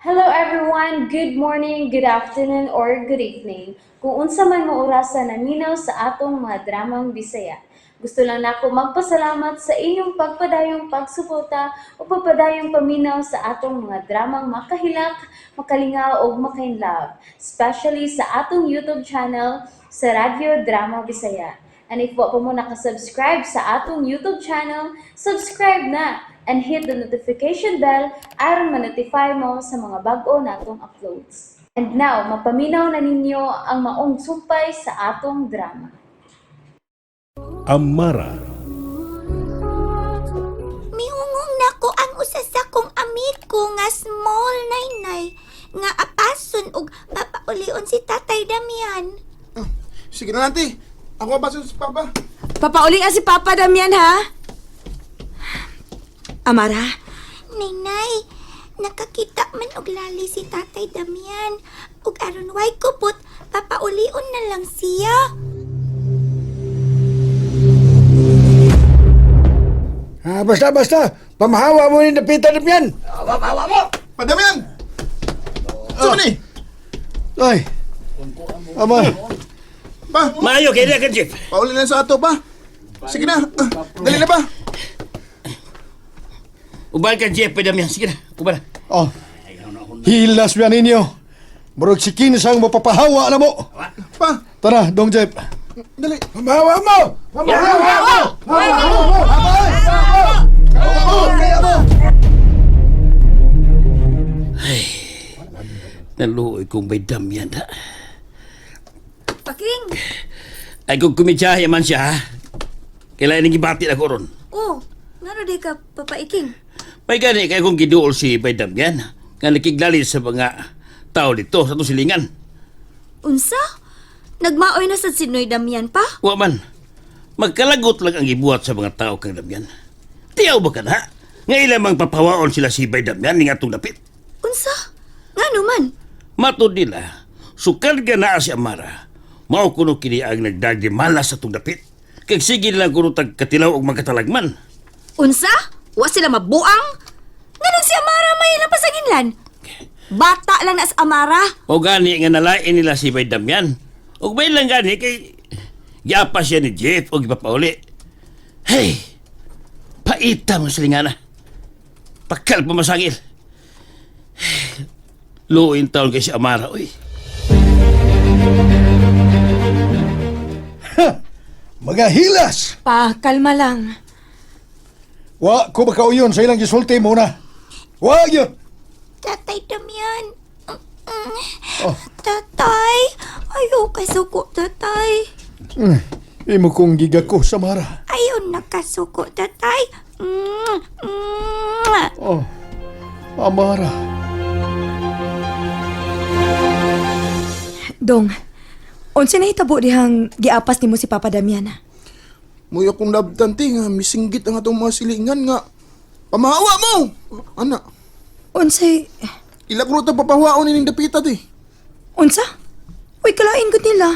Hello everyone, good morning, good afternoon, or good evening. Kung unsa man mo orasan naminaw sa atong mga dramang Bisaya. Gusto lang nako magpasalamat sa inyong pagpadayong pagsuporta o pagpadayong paminaw sa atong mga dramang makahilak, makalingaw o makainlove, especially sa atong YouTube channel sa Radyo Drama Bisaya. And if wa pa mo nakasubscribe sa atong YouTube channel, subscribe na and hit the notification bell aron ma-notify mo sa mga bag-o natong uploads. And now, mapaminaw na ninyo ang maong sumpay sa atong drama. Amara, Mihungong nako ang usa sa kong amit ko nga small naynay nga apason og papaulion si Tatay Damian. Sige na, Auntie. Ako abaso si Papa. Papauli nga si Papa Damian, ha? Amara, Naynay, nakakita man og lali si Tatay Damian. Ug aron way kupot, papaulion na lang siya. Basta. Pamahawa mo yung napitan na yan. Padamian! Saan ni? Ay, ama. Pa, maayo kay ka Jeff. pauli na sa ato pa. Sige na. Dali na pa. Uban ka Jeff Damian, sige na. Uban. Oh, hilas ba ninyo? Murag si Kinsang mapapahawa na mo. Pa, Tara, Dong Jeff. dali. Pamahawa mo! Pamahawa mo! Naluoy kong may Damian ha. Paking. Ay kung kumitsaya man siya ha. Kailangan nang gibati na ko ron. Oh, ngano di ka papaiking? May gani kaya kong giduol si Bay Damian nga nakiglali sa mga tao dito sa itong silingan. Unsa? Nagmaoy na sa Sinoy Damian pa? Wa man, magkalagot lang ang ibuhat sa mga tao kang Damian. Tiyaw ba ka na? Nga ilamang papawaon sila si Bay Damian ng atong dapit. Unsa? Ngano man? Matod nila, sukal ka na si Amara. Mao kuno kini ang nagdagdi malas sa itong dapit. Kag sige nilang kuno tagkatilaw og magkatalagman. Unsa? Wa sila mabuang? Nganong si Amara may napasanginlan? Bata lang na sa Amara. O gani nga nalain nila si Bay Damian. O may lang gani kay giapa siya ni Jeff o gipapauli. Hey! Paita mo silingana. Pakal pa masangil. Luin taon kay si Amara, oy. Mga hilas! Pa, kalma lang. Wa ko makauyon sa ilang gisulti muna. Wa yun! Tatay Damian. Oh. Tatay, ayaw kay suko, Tatay. Imo kong gigako sa Mara. Ayaw nakasuko, Tatay. Oh, Amara. Dong, unsa na hitabo dihang giapas nimo si Papa Damian? Muy akong labtan, ti, nga misinggit ang atong mga silingan nga. Pamahawa mo! Ana, Unsay... ilagro ito papahawaon nining dapita, ti. Unsa? Uy, kalain ko nila.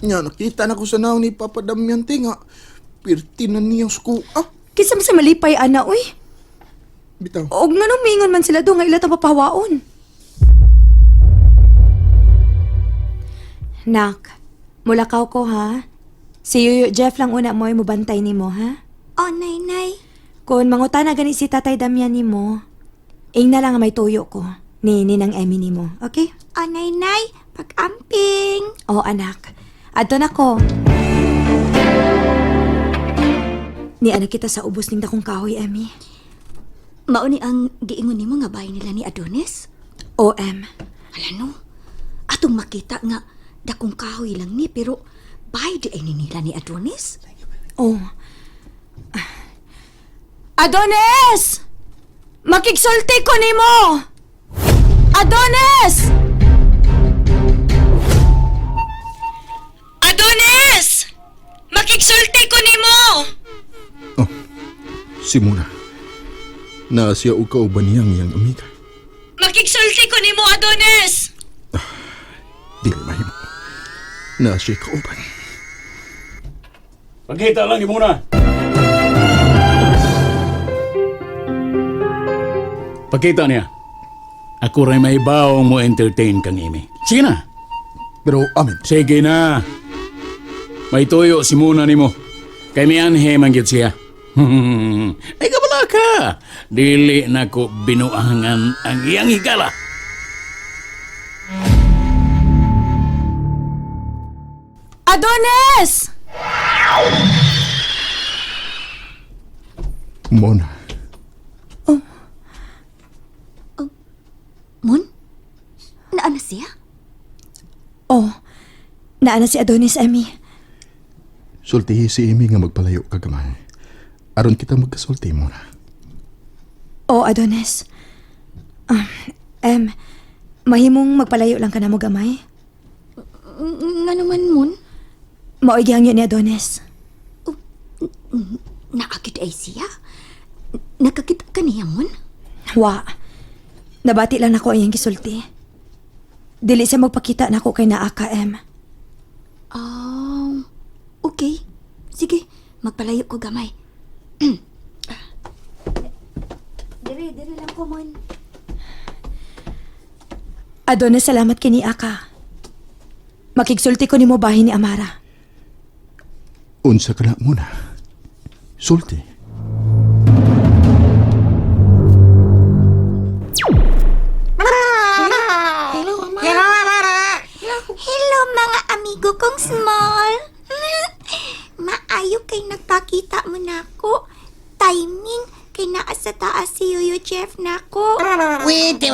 Nga, nakita na ko sa naon ni Papa Damian, ti, nga. Pirti na niyang suko. Kisam sa malipay, ana, uy. Bitaw. Og nga nung mingon man sila doon nga ilatang papawaon. Nak, mulakaw ko ha. Si Yuyo Jeff lang una mo mubantay ni mo ha. Oh, Naynay. Kung mangutana gani si Tatay Damian ni mo, ing na lang ang may tuyo ko ni Ninang Emmy ni mo, okay? Oh, Naynay. Pag-amping. Oo anak, adto na ko. Ni ano kita sa ubos ning dakong kahoy, Emmy. Mauni ang giingon nimo nga bahay nila ni Adonis? OM. Hala no, atong makita nga dakong kahoy lang ni pero bahay di ay nila ni Adonis? Oh. Adonis! Makigsulti ko nimo! Adonis! Adonis! Makigsulti ko nimo! Si Muna. Na siya o kauban niyang iyang amiga. Makigsulti ko nimo, Adonis! Dili mahimo. Na siya kauban. Pagkita lang ni muna. Pakita niya. Ako rin may bawang mo entertain kang Amy. Sige na. Pero amin, Sige na. May tuyo si Muna ni mo. Kay ni Anhe manggit siya. Ay kabala ka. Dili na ko binuangan ang iyang higala. Adonis! Mona. Mon? Naana siya? Oh, naana si Adonis, Emmy. Sultihi si Amy nga magpalayo kagamay. Aron kita magkasulti muna. Oh, Adonis. Mahimong magpalayo lang ka na mo gamay. Nga naman, Mon? Maoy gihangyo ni Adonis. Naakit ay siya? Nakakita ka niya, Mon? Wa. Nabati lang ako iyang gisulti. Dili siya magpakita na ako kay naa ka, Em. Okay. Sige, magpalayo ko gamay. Dire lang ko, Mon. Adonis, salamat kini Aka. Makigsulti ko nimo bahin ni Amara. Unsa ka na muna. Sulti. Hello, mga amigo kong small. Maayo kay nagpakita mo na ako. Timing kay naa sa taas si Yoyo Jeff na ako. Wait.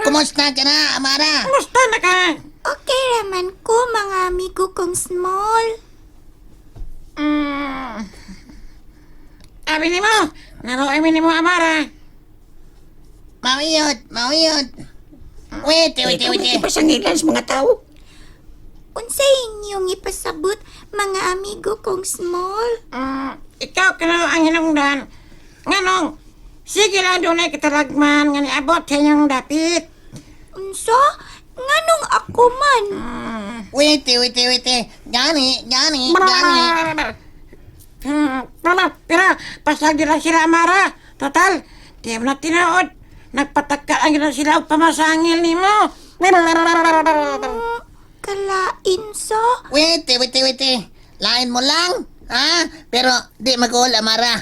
Kumusta ka na, Amara? Okay raman ko, mga amigo kong small. Abi ni mo, Amara. Mauyot. Wait. Ipasangilan sa mga tao. Unsa inyong ipasabot, mga amigo kong small? Ikaw ka na ang hinungdan. Nganong, sige lang doon ay katalagman nga niabot sa inyong dapit. Unsa? Nganong ako man? Wait. Gani. Pero, pasag nila sila, Amara. Total, di mo na tinaod. Nagpatakka ang gina sila o pamasangil ni mo. Kalain sa? Wait. Lain mo lang. Ha? Pero, di mag-uol, Amara.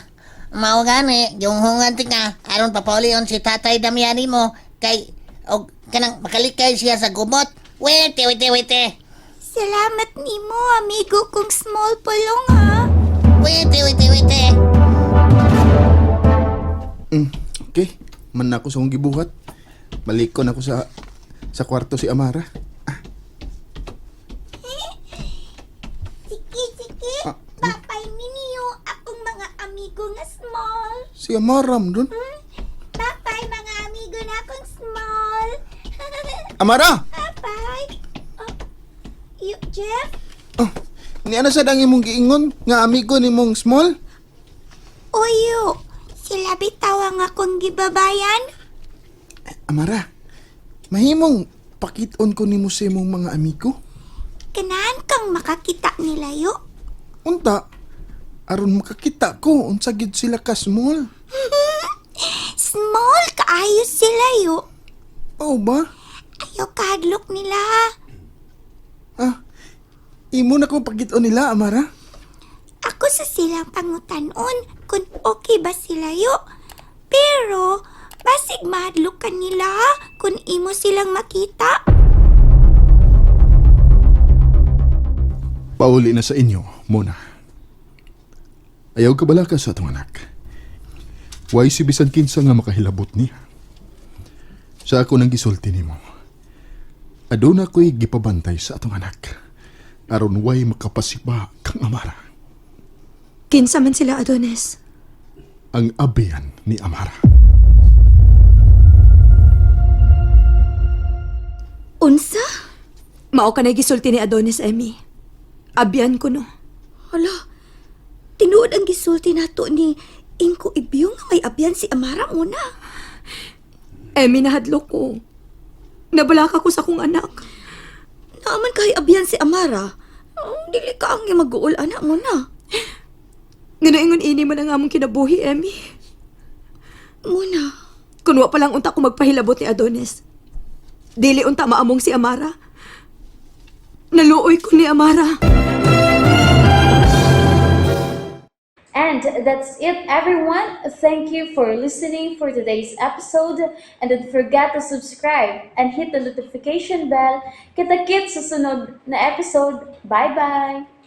Mao gani, yung hunganti nga, aron papaulion si Tatay Damiani mo, kay, o, kanang makalikay siya sa gumot. Wait. Salamat nimo, amigo kong small pulong ha. Wait. Okay. Man na ako sa kong gibuhat. Malikon ako sa kwarto si Amara. Sige. Papay ninyo akong mga amigo nga small. Si Amara mo dun. Papay mga amigo na akong small. Amara! Papay. Jeff? Ni ana sa dang imong giingon nga amigo ni mong small? Oyo. Sila bitaw ang akong gibabayan. Amara, mahimong pakiton ko nimo sa imong mga amigo. Kanaan kang makakita nila yo. Unta, aron makakita ko unsa gid sila ka small. Small kaayos sila yo. Pao ba? Ayaw kahadlok nila. Imo na ko pakiton nila, Amara. Ako sa silang pangutanon kung okay ba sila yo. Pero, basig mahadlok ka nila kung imo silang makita. Pauli na sa inyo, Mona. Ayaw ka bala ka sa atong anak. Way si bisan kinsa nga makahilabot niya. Sa ako nang gisulti nimo. Aduna ko'y gipabantay sa atong anak. Aron way makapasiba kang Amara. Kinsa man sila, Adonis. Ang abiyan ni Amara. Unsa? Mao ka na gisulti ni Adonis, Emmy. Abyan ko no. Hala, tinuod ang gisulti nato ni Inko Ibyong nga may abyan si Amara muna. Emmy, nahadlok ko. Nabalaka ko sa kong anak. Naaman kay abyan si Amara. Dili ka ang mag-uol anak mo na. Nga naingon ini man ang among kinabuhi, Emmy. Muna, Kunwa pa lang unta ko magpahilabot ni Adonis. Dili unta maamong si Amara. Naluoy ko ni Amara. And that's it, everyone. Thank you for listening for today's episode. And don't forget to subscribe and hit the notification bell. Kita-kits sa sunod na episode. Bye-bye!